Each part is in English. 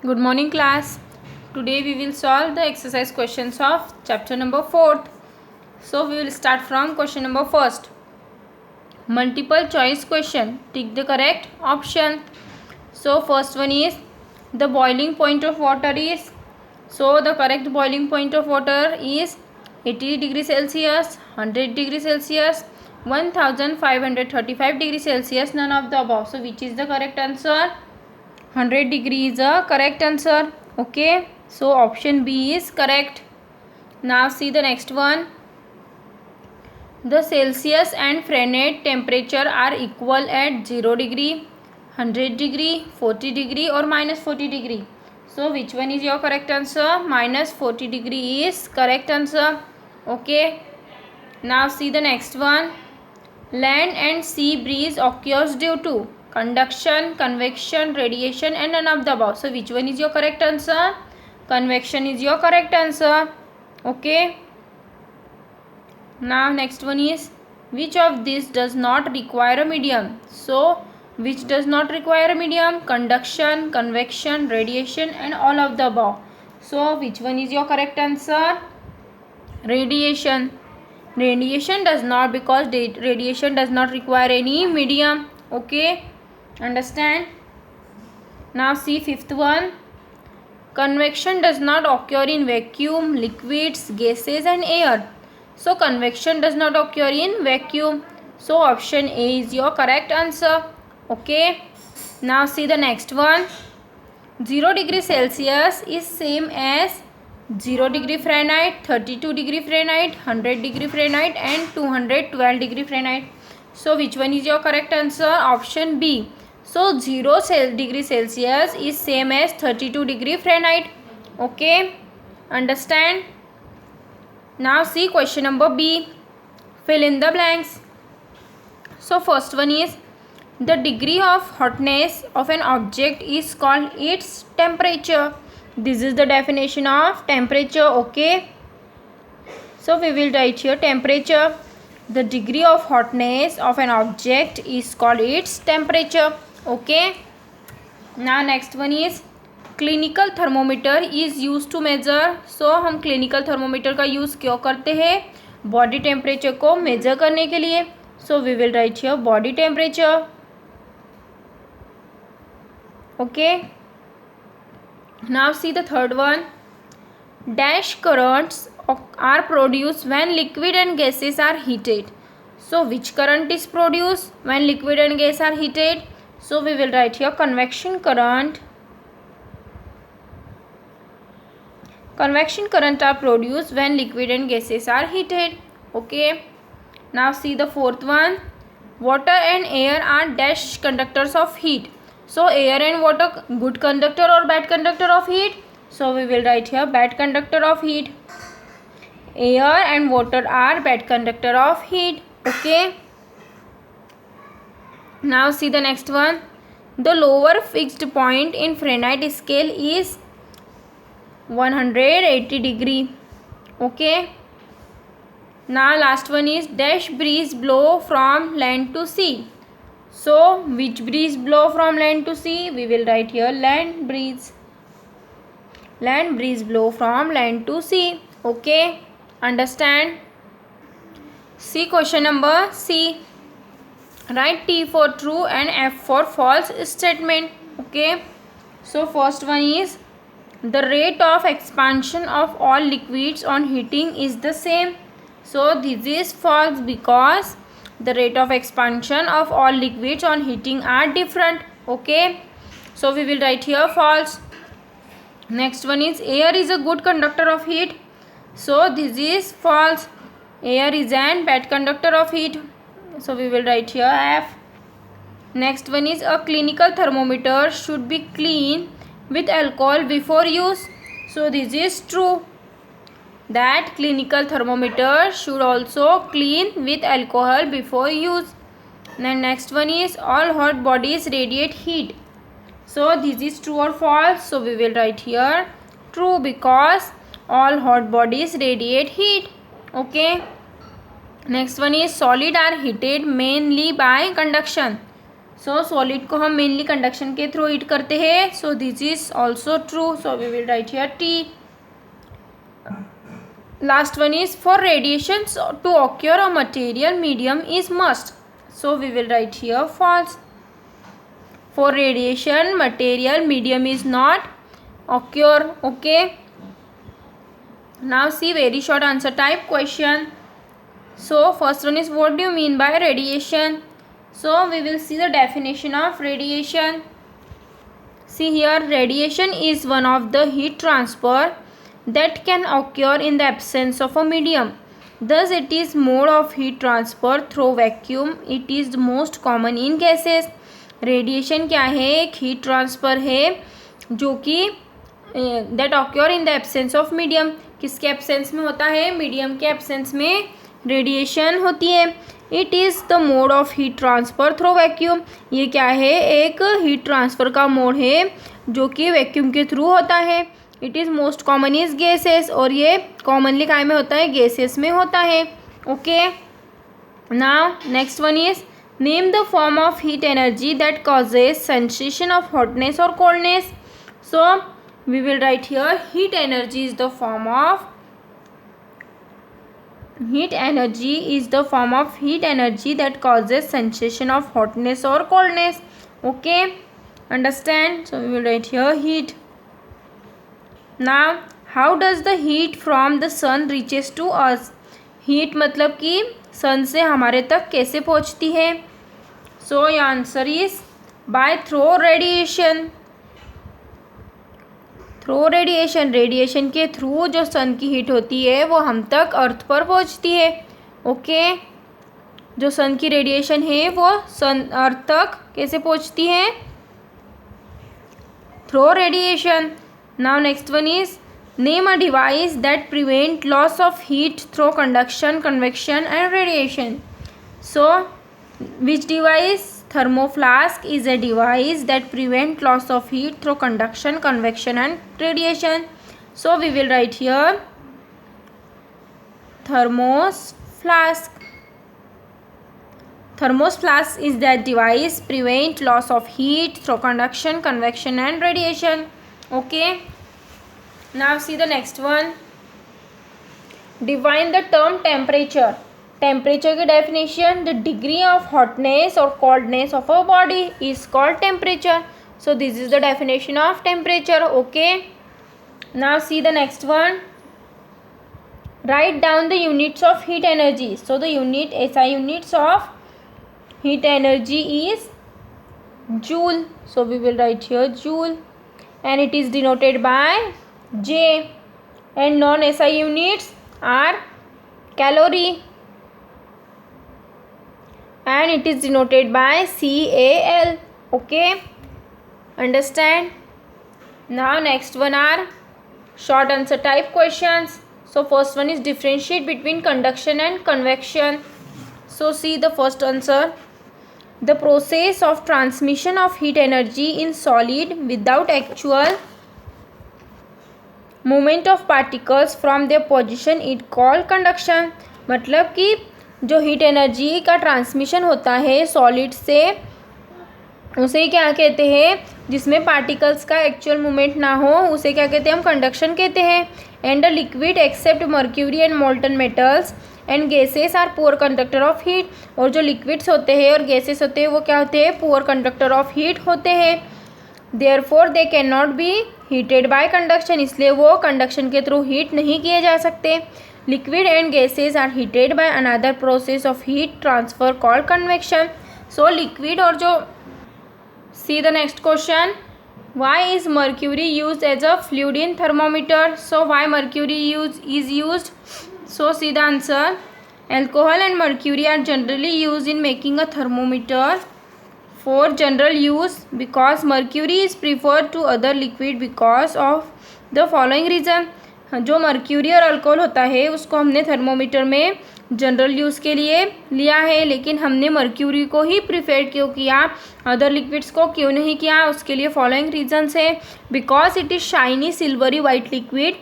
Good morning class. Today we will solve the exercise questions of chapter number 4th. So we will start from question number 1st. Multiple choice question. Tick the correct option. So first one is the boiling point of water is. So the correct boiling point of water is 80 degrees Celsius, 100 degrees Celsius, 1535 degrees Celsius, none of the above. So which is the correct answer? 100 degree is a correct answer. Okay, so option B is correct. Now see the next one. The Celsius and Fahrenheit temperature are equal at 0 degree, 100 degree, 40 degree or minus 40 degree. So which one is your correct answer? Minus 40 degree is correct answer. Okay, now see the next one. Land and sea breeze occurs due to conduction, convection, radiation and none of the above. So which one is your correct answer? Convection is your correct answer. Okay. Now next one is which of these does not require a medium? So which does not require a medium? Conduction, convection, radiation and all of the above. So which one is your correct answer? Radiation. Radiation does not, because radiation does not require any medium. Okay, understand? Now see fifth one. Convection does not occur in vacuum, liquids, gases and air. So convection does not occur in vacuum. So option A is your correct answer. Okay, now see the next one. 0 degree Celsius is same as 0 degree Fahrenheit, 32 degree Fahrenheit, 100 degree Fahrenheit and 212 degree Fahrenheit. So which one is your correct answer? Option B. So 0 degree Celsius is same as 32 degree Fahrenheit. Okay, understand? Now see question number B. Fill in the blanks. So first one is the degree of hotness of an object is called its temperature. This is the definition of temperature. Okay, so we will write here temperature. The degree of hotness of an object is called its temperature. Okay, now next one is clinical thermometer is used to measure. So हम clinical thermometer का use क्यों करते हैं? Body temperature को measure करने के लिए. So we will write here body temperature. Okay, now see the third one. Dash currents are produced when liquid and gases are heated. So which current is produced when liquid and gas are heated? So we will write here convection current. Convection current are produced when liquid and gases are heated. Okay, now see the fourth one. Water and air are dash conductors of heat. So air and water good conductor or bad conductor of heat? So we will write here bad conductor of heat. Air and water are bad conductor of heat. Okay, now see the next one. The lower fixed point in Fahrenheit scale is 180 degree. Okay, now last one is dash breeze blow from land to sea. So which breeze blow from land to sea? We will write here land breeze. Land breeze blow from land to sea. Okay, understand? See question number C. Write T for true and F for false statement. Okay, so first one is the rate of expansion of all liquids on heating is the same. So this is false because the rate of expansion of all liquids on heating are different. Okay, so we will write here false. Next one is air is a good conductor of heat. So this is false. Air is an bad conductor of heat. So we will write here F. Next one is a clinical thermometer should be clean with alcohol before use. So this is true, that clinical thermometer should also clean with alcohol before use. Then next one is all hot bodies radiate heat. So this is true or false? So we will write here true because all hot bodies radiate heat. Okay, next one is solid are heated mainly by conduction. So solid को हम mainly conduction के through heat करते हैं, so this is also true, so we will write here T. Last one is for radiations to occur a material medium is must. So we will write here false. For radiation material medium is not occur. Okay. Now see very short answer type question. So first one is what do you mean by radiation? So we will see the definition of radiation. See here, radiation is one of the heat transfer that can occur in the absence of a medium. Thus it is mode of heat transfer through vacuum. It is most common in gases. Radiation क्या है? एक heat transfer है जो कि that occur in the absence of medium. किसके absence में होता है? मीडियम के एब्सेंस में रेडिएशन होती है. It is the mode of heat transfer through vacuum. ये क्या है? एक हीट ट्रांसफ़र का मोड है जो कि वैक्यूम के थ्रू होता है. It is most common is gases, और ये कॉमनली काय में होता है? गैसेस में होता है. Okay. Now next one is name the form of heat energy that causes sensation of hotness और coldness. So we will write here heat energy is the form of heat energy is the form of heat energy that causes sensation of hotness or coldness. Okay, understand? So we will write here heat. Now how does the heat from the sun reaches to us? heat मतलब कि सन से हमारे तक कैसे पहुंचती है? So your answer is by through radiation. Through radiation. Radiation के through जो सन की हीट होती है वो हम तक अर्थ पर पहुंचती है. ओके. जो सन की रेडिएशन है वो सन अर्थ तक कैसे पहुंचती है? Through radiation. Now next one is name a device that prevent loss of heat through conduction, convection and radiation. So which device? Thermoflask is a device that prevent loss of heat through conduction, convection and radiation. So we will write here thermoflask. Thermoflask is that device prevent loss of heat through conduction, convection and radiation. Okay. Now see the next one. Define the term temperature. Temperature की definition, the degree of hotness और coldness of a body is called temperature. So this is the definition of temperature. Okay. Now see the next one. Write down the units of heat energy. So the unit SI units of heat energy is joule. So we will write here joule and it is denoted by J. And non SI units are calorie and it is denoted by CAL. Okay, understand? Now next one are short answer type questions. So first one is differentiate between conduction and convection. So see the first answer. The process of transmission of heat energy in solid without actual movement of particles from their position is called conduction. मतलब कि जो heat energy का transmission होता है solid से, उसे क्या कहते हैं? जिसमें पार्टिकल्स का एक्चुअल मूवमेंट ना हो उसे क्या कहते हैं? हम कंडक्शन कहते हैं. And the liquid except mercury and molten metals and gases are poor conductor of heat. और जो लिक्विड्स होते हैं और गैसेस होते हैं वो क्या होते हैं? पुअर कंडक्टर ऑफ हीट होते हैं. Therefore they can not be heated bye conduction. इसलिए वो कंडक्शन के थ्रू हीट नहीं किए जा सकते. Liquid and gases are heated by another process of heat transfer called convection. So liquid और जो see the next question. Why is mercury used as a fluid in thermometer? So why mercury is used? So see the answer. Alcohol and mercury are generally used in making a thermometer for general use because mercury is preferred to other liquid because of the following reason. जो mercury और alcohol होता है उसको हमने thermometer में general use के लिए लिया है, लेकिन हमने मर्क्यूरी को ही प्रीफर क्यों किया, अदर लिक्विड्स को क्यों नहीं किया? उसके लिए फॉलोइंग रीजंस है. Because it is shiny silvery white liquid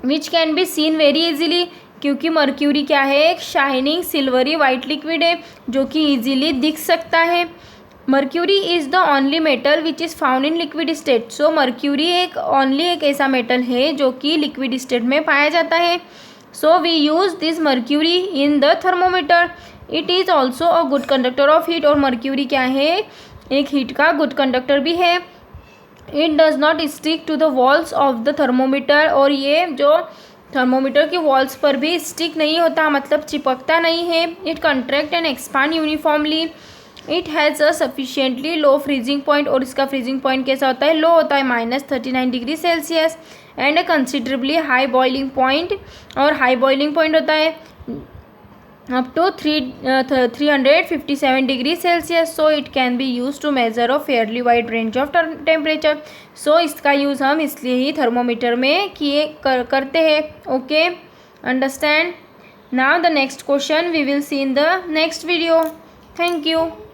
which can be seen very easily. क्योंकि मर्क्यूरी क्या है? एक शाइनिंग सिल्वरी वाइट लिक्विड है जो कि ईजीली दिख सकता है. Mercury is the only metal which is found in liquid state. So mercury एक ऐसा मेटल है जो कि लिक्विड स्टेट में पाया जाता है। So we use this mercury in the thermometer. It is also a good conductor of heat. और मर्क्यूरी क्या है, एक हीट का गुड कंडक्टर भी है। It does not stick to the walls of the thermometer. और ये जो थर्मोमीटर की वॉल्स पर भी स्टिक नहीं होता, मतलब चिपकता नहीं है। It contract and expand uniformly. It has a sufficiently low freezing point. और इसका फ्रीजिंग पॉइंट कैसा होता है, लो होता है, -39 degree Celsius. And a considerably high boiling point. और हाई बॉइलिंग पॉइंट होता है up to 357 degree Celsius. So it can be used to measure a fairly wide range of temperature. So इसका use हम इसलिए ही थर्मोमीटर में करते हैं. Okay, understand? Now the next question we will see in the next video. Thank you.